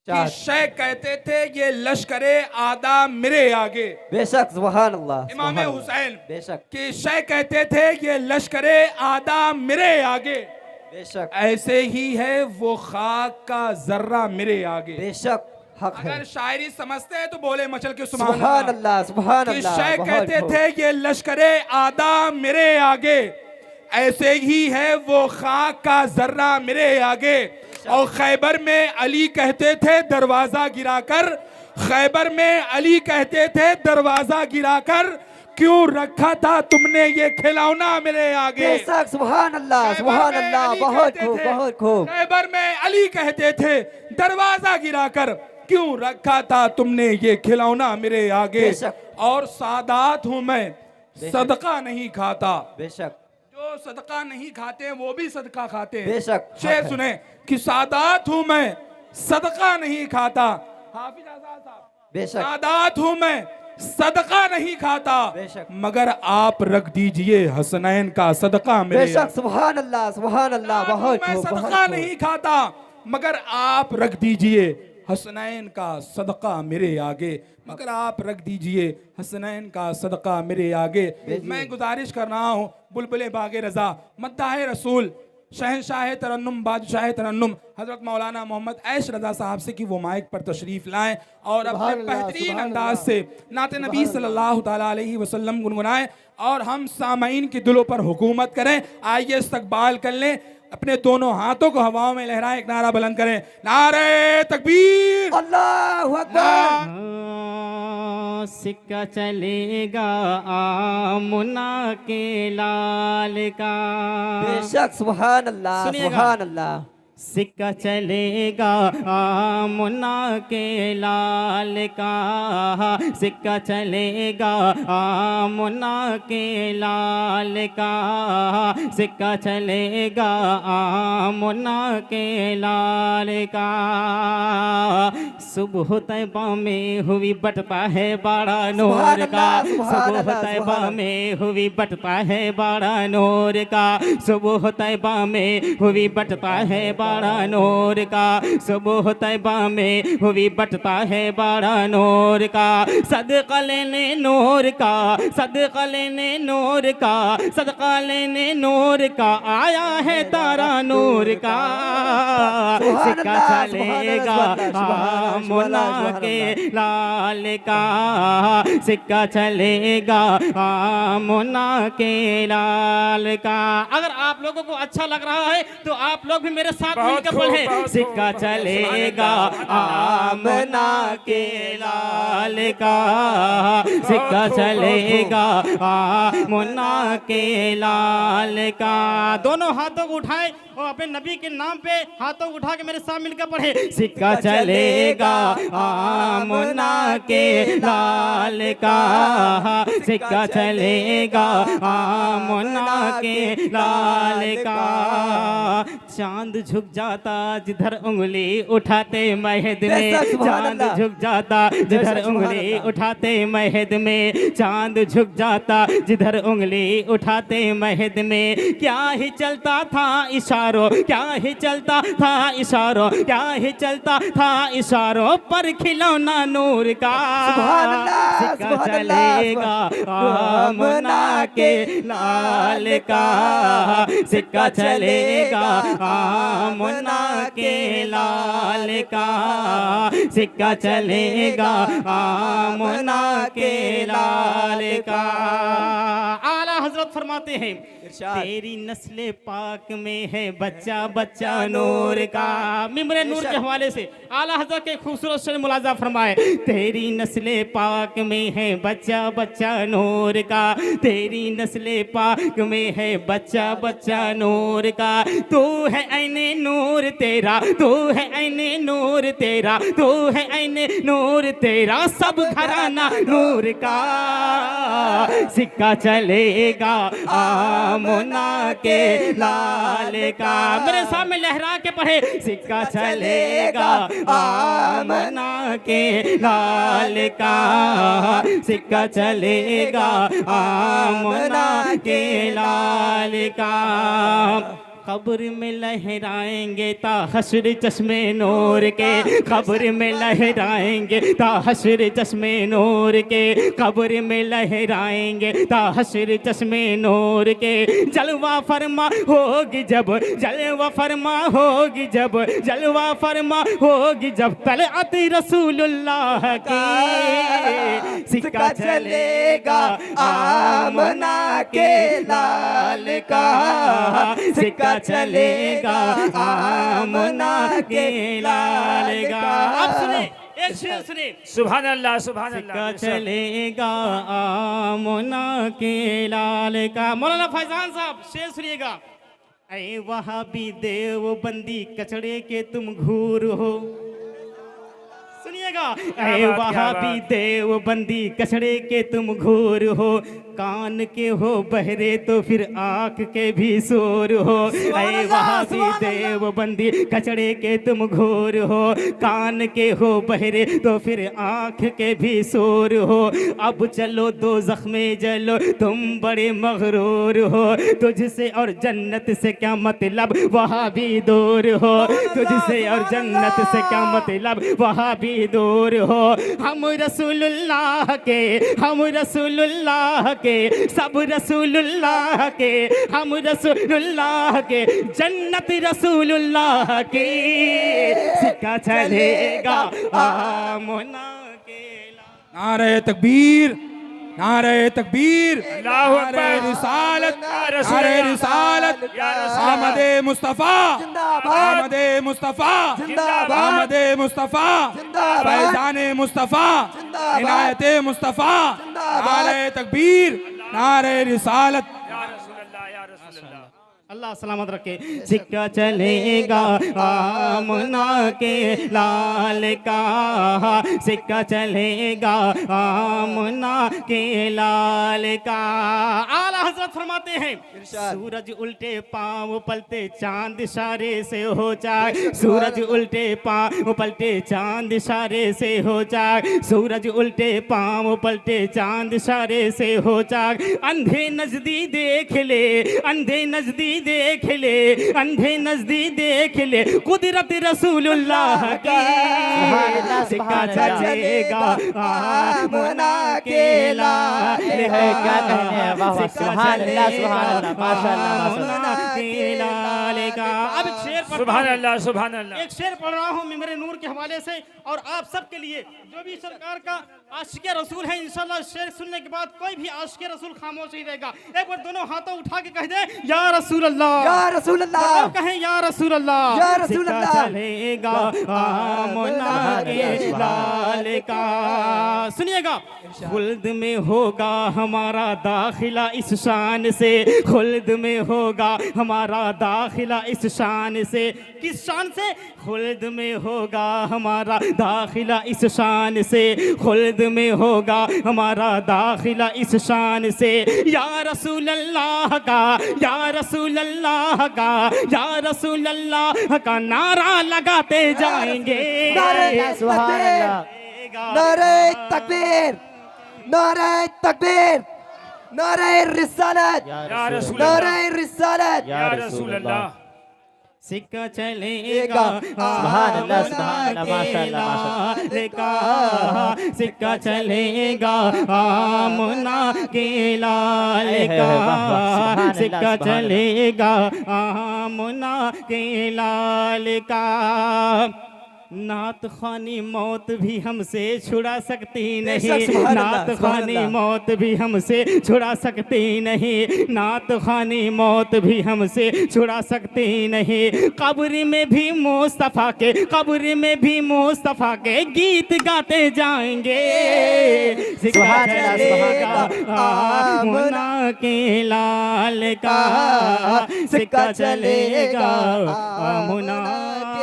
कि शेख कहते थे ये लश्करे आदा मेरे आगे। बेशक सुभान अल्लाह। इमाम हुसैन बेशक। कि शेख कहते थे ये लश्करे आदा मेरे आगे। बेशक। ऐसे ही है वो खाक का जर्रा मेरे आगे। बेशक हक है। अगर शायरी समझते हैं तो बोले मचल के सुभान अल्लाह सुभान कि अल्लाह। शेख कहते थे ये लश्करे आदा मेरे आगे, ऐसे ही है वो खाक का जर्रा मेरे आगे। और खैबर में अली कहते थे दरवाजा गिराकर, खैबर में अली कहते थे दरवाजा गिराकर, क्यों रखा था तुमने ये खिलौना मेरे आगे। सुभान अल्लाह सुभान अल्लाह। बहुत खूब बहुत खूब। खैबर में अली कहते थे दरवाजा गिराकर, क्यों रखा था तुमने ये खिलौना मेरे आगे। और सादात हूं मैं सदका नहीं खाता। बेशक। जो सदका नहीं खाते वो भी सदका खाते हैं। बेशक। शेर सुने कि सादात हूं मैं सदका नहीं खाता। हाफिज आजाद साहब, बेशक। सादात हूं मैं सदका नहीं खाता, मगर आप रख दीजिए हसनैन का सदका मेरे। बेशक सुभान अल्लाह सुभान अल्लाह। बहुत मैं सदका नहीं खाता, मगर आप रख दीजिए हसनैन का सदका मेरे आगे, मगर आप रख दीजिए हसनैन का सदका मेरे आगे। मैं गुजारिश कर रहा हूँ बुलबुले बागे रजा मद्दाह रसूल शहनशाह तरन्नुम बादशाह तरन्नुम हजरत मौलाना मोहम्मद ऐश रजा साहब से कि वो माइक पर तशरीफ लाएं और अपने बेहतरीन अंदाज से नाते नबी सल्लल्लाहु ताला अलैहि वसल्लम गुनगुनाएं और हम सामईन के दिलों पर हुकूमत करें। आइए इस्तकबाल कर लें, अपने दोनों हाथों को हवाओं में लहराएं, एक नारा बुलंद करें, नारे तकबीर अल्लाहु अकबर। सिक्का चलेगा आमुना के लाल का। बेशक सुभान अल्लाह सुभान अल्लाह। सिक्का चलेगा आमुना के लाल का, सिक्का चलेगा आमुना के लाल का, सिक्का चलेगा आमुना के लाल का। सुबह तैबा में हुई बटता है बड़ा नूर का, सुबह तैबा में हुई बटता है बड़ा नूर का, सुबह तैबा में हुई बटता है बड़ा नूर का, सुबह तैबा में हुई बटता है बड़ा नूर का। सदका लेने नूर का, सदका लेने नूर का, सदका लेने नूर का, आया है तारा नूर का। सिक्का चलेगा आमुना के लाल का, सिक्का चलेगा आमुना के लाल का। अगर आप लोगों को अच्छा लग रहा है तो आप लोग भी मेरे साथ मिलकर पढ़े। सिक्का चलेगा आमना के लाल का, सिक्का चलेगा आमना के लाल का। दोनों हाथों को उठाए और अपने नबी के नाम पे हाथों को उठा के मेरे साथ मिलकर पढ़े। सिक्का चलेगा आमना के लाल का, सिक्का चलेगा आमना के लाल का। चांद झुक जाता जिधर उंगली उठाते महद में, चांद झुक जाता जिधर उंगली उठाते महद में, चांद झुक जाता जिधर उंगली उठाते महद में। क्या ही चलता था इशारों, क्या ही चलता था इशारों, क्या ही चलता था इशारों पर खिलौना नूर का। सिक्का चलेगा आमना के लाल का, सिक्का चलेगा आमना के लाल का, सिक्का चलेगा आमना के लाल का। आला हजरत फरमाते हैं तेरी नस्ल पाक में है बच्चा बच्चा नूर का। मिम्बर नूर के हवाले से आला हजरत के खूबसूरत से मुलाजा फरमाए, तेरी नस्ल पाक में है बच्चा बच्चा नूर का, तेरी नस्ल पाक में है बच्चा बच्चा नूर का। तू है ऐने नूर तेरा, तू है ऐने नूर तेरा, तू है ऐने नूर तेरा, सब घराना नूर का। सिक्का चलेगा आमना के लाल का। मेरे सामने लहरा के पढ़े, सिक्का चलेगा आमना के लाल का, सिक्का चलेगा आमना के लाल का। कब्र में लहराएंगे ता हश्र चश्मे नूर के, कब्र में लहराएंगे ता हश्र चश्मे नूर के, कब्र में लहराएंगे ता हश्र चश्मे नूर के। जलवा फरमा होगी जब, जलवा फरमा होगी जब, जलवा फरमा होगी जब तलअत रसूलुल्लाह की। सिक्का चलेगा आमना के लाल का, सिक्का चलेगा आमना के लाल का। अब सुने एक शेर सुने। सुभान अल्लाह सुभान सिक्का अल्लाह। चलेगा आमना के लाल का। मौलाना फैजान साहब शेर सुनिएगा। ऐ वहाबी देवबंदी कचड़े के तुम घूर हो, सुनिएगा। ऐ वहाबी देवबंदी कचड़े के तुम घूर हो, कान के हो बहरे तो फिर आँख के भी सूर हो। ऐ वहाबी देवबंदी कचड़े के तुम घूर हो, कान के हो बहरे तो फिर आँख के भी सूर हो। अब चलो दो जख्मे जलो तुम बड़े मगरूर हो, तुझसे और जन्नत से क्या मतलब वहाँ भी दूर हो, तुझसे और जन्नत से क्या मतलब वहाँ भी दूर हो। हम रसूलुल्लाह के, हम रसूलुल्लाह के, सब रसूलुल्लाह के, हम रसूलुल्लाह के, जन्नत रसूलुल्लाह की। सिक्का चलेगा आमना के लाल। नारे तकबीर, नारे तकबीर, अल्लाहु अकबर। नारे रिसालत, या रसूल नारे अल्लाह, रिसालत, या रसूल आमदे मुस्तफा, जिंदाबाद। आमदे मुस्तफा, जिंदाबाद। आमदे मुस्तफा, जिंदाबाद। फैजाने मुस्तफा, जिंदाबाद। इनायते मुस्तफा, जिंदाबाद। नारे तकबीर, नारे रिसालत। या रसूल अल्लाह या रसूल अल्लाह। अल्लाह सलामत रखे। सिक्का चलेगा आमना के लाल का, सिक्का चलेगा आमना के लाल का। आला हजरत फरमाते हैं सूरज उल्टे पाँव पलटे चांद इशारे से हो जाए, सूरज उल्टे पाँव पलटे चांद इशारे से हो जाए, सूरज उल्टे पाँव पलटे चांद इशारे से हो जाए। अंधे नजदी देख ले, अंधे नजदी देख ले, अंधे नजदी देख ले कुदरत रसूलुल्लाह की। सिक्का चलेगा आमना के लाल का, सिक्का चलेगा आमना के लाल का। अब एक शेर पढ़ सुभान अल्लाह सुभान अल्लाह। एक शेर पढ़ रहा हूँ मेरे नूर के हवाले से, और आप सबके लिए जो भी सरकार का आशिक रसूल है, इंशाल्लाह शेर सुनने के बाद कोई भी आशिक रसूल खामोश नहीं रहेगा। एक बार दोनों हाथों उठा के कह दे या रसूल अल्लाह, या रसूल अल्लाह, और कहें या रसूल अल्लाह। या रसूल सिक्का अल्लाह। चलेगा आमना के लाल का। सुनिएगा। खुल्द में होगा हमारा दाखिला इस शान से, खुल्द में होगा हमारा दाखिला इस शान से। किस शान से? खुल्द में होगा हमारा दाखिला इस शान से, खुल्द में होगा हमारा दाखिला इस शान से। या रसूल अल्लाह का, या रसूल अल्लाह का, या रसूल अल्लाह का नारा लगाते जाएंगे। नारे तकबीर, नारे तकबीर, नारे तकबीर, नारे रिसालत, या रसूल अल्लाह, नारे रिसालत। या रसूल अल्लाह। सिक्का चलेगा सुभान अल्लाह, सुभान अल्लाह, माशाअल्लाह, माशाअल्लाह। सिक्का चलेगा आमना के लाल का, सिक्का चलेगा आमना के लाल का। नात खानी मौत भी हमसे छुड़ा सकती नहीं, नात खानी मौत भी हमसे छुड़ा सकती नहीं, नात खानी मौत भी हमसे छुड़ा सकती नहीं। कब्र में भी मुस्तफ़ा के, कब्र में भी मुस्तफ़ा के गीत गाते जाएंगे। सिक्का चलेगा आमना के लाल का, सिक्का चलेगा आमना के